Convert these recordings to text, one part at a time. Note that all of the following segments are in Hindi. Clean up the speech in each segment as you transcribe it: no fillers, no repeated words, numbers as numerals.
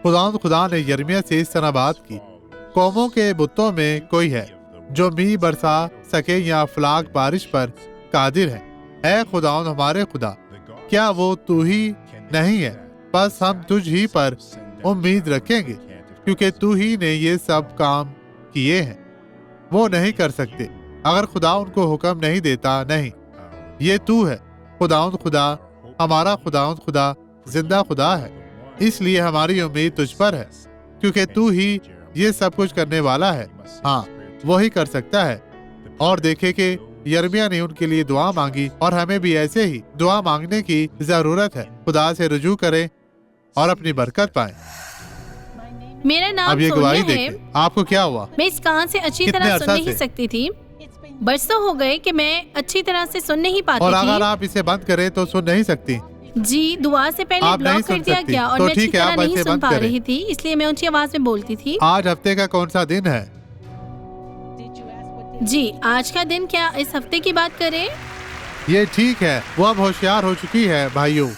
खुदा ने यिर्मयाह से इस तरह बात की, कौमों के बुतों में कोई है जो मी बरसा सके या फलाक बारिश पर कादिर है। ऐ खुदावंद हमारे खुदा, क्या वो तू ही नहीं है? बस हम तुझ ही पर उम्मीद रखेंगे, क्योंकि तू ही ने ये सब काम किए हैं। वो नहीं कर सकते अगर खुदा उनको हुक्म नहीं देता। नहीं, ये तू है खुदावंद खुदा, हमारा खुदावंद खुदा जिंदा खुदा है। इसलिए हमारी उम्मीद तुझ पर है, क्योंकि तू ही ये सब कुछ करने वाला है। हाँ, वो ही कर सकता है। और देखे कि यिर्मयाह ने उनके लिए दुआ मांगी, और हमें भी ऐसे ही दुआ मांगने की जरूरत है। खुदा से रुजू करें और अपनी बरकत पाएं। मेरा नाम अब ये सोनिया गवाही है। देखें, आपको क्या हुआ? मैं इस कान से अच्छी कितने तरह सुन अरसा नहीं से? सकती थी। बरसों हो गए कि मैं अच्छी तरह से सुन नहीं पाती और अगर थी। आप इसे बंद करें तो सुन नहीं सकती। जी, दुआ से पहले आप नहीं ब्लॉक कर सुन दिया सकती। गया और तो मैं अच्छी ठीक है, तरह आप नहीं इसे सुन बंद पा करें। रही थी, इसलिए मैं ऊंची आवाज में बोलती थी। आज हफ्ते का कौन सा दिन है? जी, आज का दिन क्या इस हफ्ते की बात करें? ये ठीक है, वो अब होशियार हो चुकी है। भाइयों,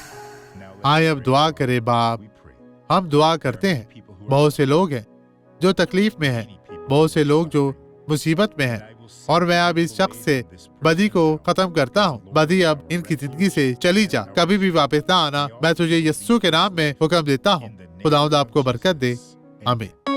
आए अब दुआ करें। बाप, हम दुआ करते हैं। बहुत से लोग हैं जो तकलीफ में हैं, बहुत से लोग जो मुसीबत में हैं, और मैं अब इस शख्स से बदी को खत्म करता हूँ। बदी अब इनकी जिंदगी से चली जा, कभी भी वापस ना आना। मैं तुझे यस्सु के नाम में हुक्म देता हूँ। खुदावंद आपको बरकत दे। आमीन।